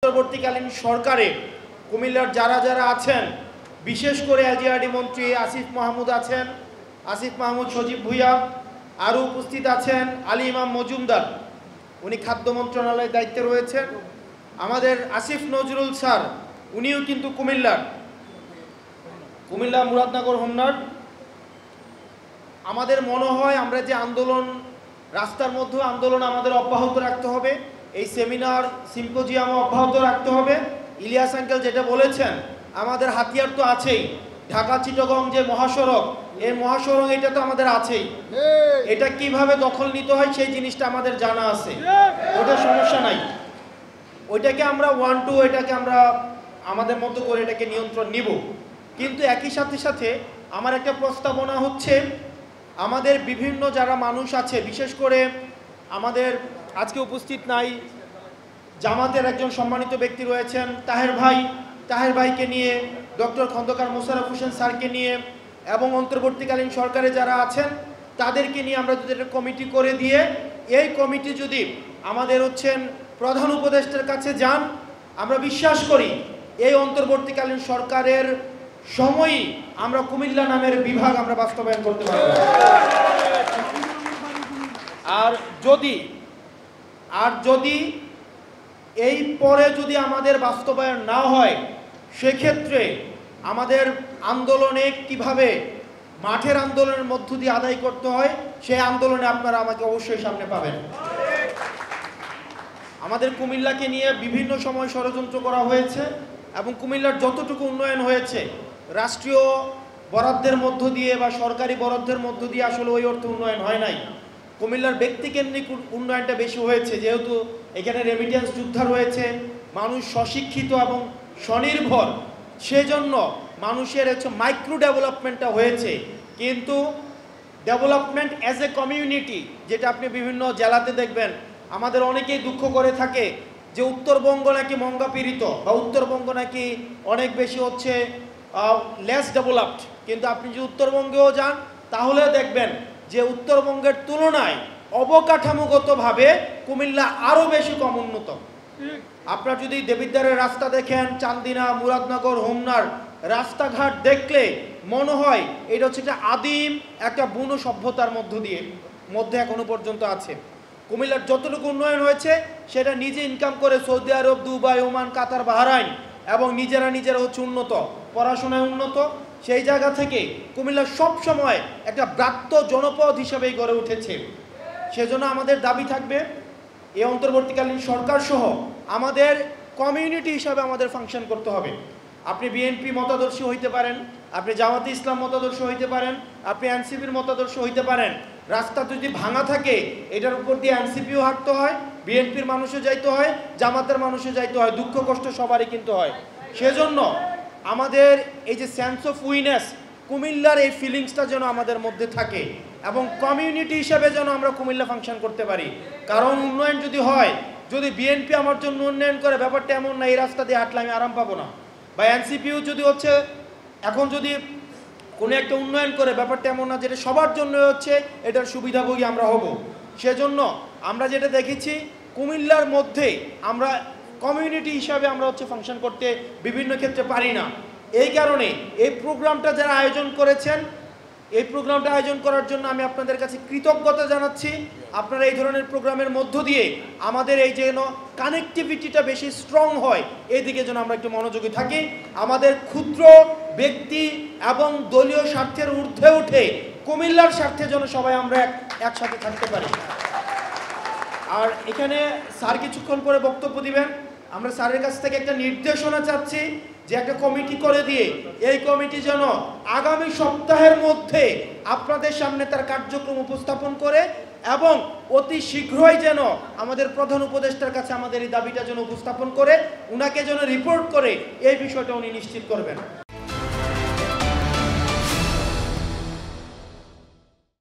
পরবর্তীকালীন সরকারে কুমিল্লার যারা যারা আছেন, বিশেষ করে এলজিআরডি মন্ত্রী আসিফ মাহমুদ আছেন, আসিফ মাহমুদ সজীব ভুইয়া, আরও উপস্থিত আছেন আলী ইমাম মজুমদার, উনি খাদ্য মন্ত্রণালয়ের দায়িত্বে রয়েছেন। আমাদের আসিফ নজরুল স্যার, উনিও কিন্তু কুমিল্লা মুরাদনগর হোমনার। আমাদের মনে হয় আমরা যে আন্দোলন, রাস্তার মধ্যে আন্দোলন আমাদের অব্যাহত রাখতে হবে, এই সেমিনার সিম্পোজিয়াম অব্যাহত রাখতে হবে। ইলিয়াস আঙ্কেল যেটা বলেছেন, আমাদের হাতিয়ার তো আছেই, ঢাকা চিটাগং যে মহাসড়ক, এই মহাসড়ক এটা তো আমাদের আছেই, এটা কিভাবে দখল নিতে হয় সেই জিনিসটা আমাদের জানা আছে, ওটা সমস্যা নাই, ওইটাকে আমরা এটাকে আমরা আমাদের মতো করে এটাকে নিয়ন্ত্রণ নিব। কিন্তু একই সাথে আমার একটা প্রস্তাবনা হচ্ছে, আমাদের বিভিন্ন যারা মানুষ আছে, বিশেষ করে আমাদের আজকে উপস্থিত নাই, জামাতের একজন সম্মানিত ব্যক্তি রয়েছেন তাহের ভাইকে নিয়ে, ডক্টর খন্দকার মোশাররফ হোসেন স্যারকে নিয়ে, এবং অন্তর্বর্তীকালীন সরকারে যারা আছেন তাদেরকে নিয়ে আমরা যদি একটা কমিটি করে দিয়ে, এই কমিটি যদি আমাদের প্রধান উপদেষ্টার কাছে যান, আমরা বিশ্বাস করি এই অন্তর্বর্তীকালীন সরকারের সময়ই আমরা কুমিল্লা নামের বিভাগ আমরা বাস্তবায়ন করতে পারব। আর যদি এই পরে যদি আমাদের বাস্তবায়ন না হয়, সেক্ষেত্রে আমাদের আন্দোলনে কিভাবে মাঠের আন্দোলনের মধ্য দিয়ে আদায় করতে হয়, সেই আন্দোলনে আপনারা আমাকে অবশ্যই সামনে পাবেন। আমাদের কুমিল্লাকে নিয়ে বিভিন্ন সময় ষড়যন্ত্র করা হয়েছে, এবং কুমিল্লার যতটুকু উন্নয়ন হয়েছে রাষ্ট্রীয় বরাদ্দের মধ্য দিয়ে বা সরকারি বরাদ্দের মধ্য দিয়ে আসলে ওই অর্থে উন্নয়ন হয় নাই। কুমিল্লার ব্যক্তিকেন্দ্রিক উন্নয়নটা বেশি হয়েছে, যেহেতু এখানে রেমিটেন্স যোদ্ধা রয়েছে, মানুষ স্বশিক্ষিত এবং স্বনির্ভর, সেজন্য মানুষের মাইক্রো ডেভেলপমেন্টটা হয়েছে। কিন্তু ডেভেলপমেন্ট অ্যাজ এ কমিউনিটি, যেটা আপনি বিভিন্ন জেলাতে দেখবেন, আমাদের অনেকেই দুঃখ করে থাকে যে উত্তরবঙ্গ নাকি মঙ্গাপীড়িত, বা উত্তরবঙ্গ নাকি অনেক বেশি লেস ডেভেলপড। কিন্তু আপনি যদি উত্তরবঙ্গেও যান, তাহলে দেখবেন যে উত্তরবঙ্গের তুলনায় অবকাঠামোগতভাবে কুমিল্লা আরও বেশি কম উন্নত। আপনারা যদি দেবিদ্বারের রাস্তা দেখেন, চান্দিনা, মুরাদনগর, হোমনার রাস্তাঘাট দেখলে মনে হয় এটা একটা আদিম একটা বুনো সভ্যতার মধ্যে এখনো পর্যন্ত আছে। কুমিল্লার যতটুকু উন্নয়ন হয়েছে সেটা নিজে ইনকাম করে সৌদি আরব, দুবাই, ওমান, কাতার, বাহরাইন, এবং নিজেরা উন্নত, পড়াশোনায় উন্নত। সেই জায়গা থেকে কুমিল্লা সবসময় একটা ব্রাত্য জনপদ হিসাবেই গড়ে উঠেছে। সেজন্য আমাদের দাবি থাকবে, এই অন্তর্বর্তীকালীন সরকার সহ আমাদের কমিউনিটি হিসাবে আমাদের ফাংশন করতে হবে। আপনি বিএনপি মতাদর্শী হইতে পারেন, আপনি জামাতে ইসলাম মতাদর্শ হইতে পারেন, আপনি এনসিপির মতাদর্শ হইতে পারেন। রাস্তা যদি ভাঙা থাকে, এটার উপর দিয়ে এনসিপিও হাঁটতে হয়, বিএনপির মানুষও যাইতে হয়, জামাতের মানুষও যাইতে হয়, দুঃখ কষ্ট সবারই কিন্তু হয়। সেজন্য আমাদের এই যে সেন্স অফ উইনেস, কুমিল্লার এই ফিলিংসটা যেন আমাদের মধ্যে থাকে, এবং কমিউনিটি হিসেবে যেন আমরা কুমিল্লা ফাংশন করতে পারি। কারণ উন্নয়ন যদি হয়, যদি বিএনপি আমার জন্য উন্নয়ন করে, ব্যাপারটা এমন না এই রাস্তা দিয়ে হাঁটলে আমি আরাম পাবো না, বা এনসিপিও যদি এখন যদি কোনো একটা উন্নয়ন করে, ব্যাপারটা এমন না যেটা সবার জন্য এটার সুবিধাভোগী আমরা হব। সেজন্য আমরা যেটা দেখেছি, কুমিল্লার মধ্যে আমরা কমিউনিটি হিসাবে আমরা ফাংশন করতে বিভিন্ন ক্ষেত্রে পারি না। এই কারণে এই প্রোগ্রামটা যারা আয়োজন করেছেন, এই প্রোগ্রামটা আয়োজন করার জন্য আমি আপনাদের কাছে কৃতজ্ঞতা জানাচ্ছি। আপনারা এই ধরনের প্রোগ্রামের মধ্য দিয়ে আমাদের এই যেন কানেক্টিভিটিটা বেশি স্ট্রং হয়, এদিকে যেন আমরা একটু মনোযোগী থাকি। আমাদের ক্ষুদ্র ব্যক্তি এবং দলীয় স্বার্থের ঊর্ধ্বে উঠে কুমিল্লার স্বার্থে যেন সবাই আমরা একসাথে থাকতে পারি। আর এখানে স্যার কিছুক্ষণ পরে বক্তব্য দিবেন, আমরা স্যারের কাছ থেকে একটা নির্দেশনা চাচ্ছি যে একটা কমিটি করে দিয়ে এই কমিটি যেন আগামী সপ্তাহের মধ্যে আপনাদের সামনে তার কার্যক্রম উপস্থাপন করে, এবং অতি শীঘ্রই যেন আমাদের প্রধান উপদেষ্টার কাছে আমাদের এই দাবিটা যেন উপস্থাপন করে, উনাকে যেন রিপোর্ট করে এই বিষয়টা উনি নিশ্চিত করবেন।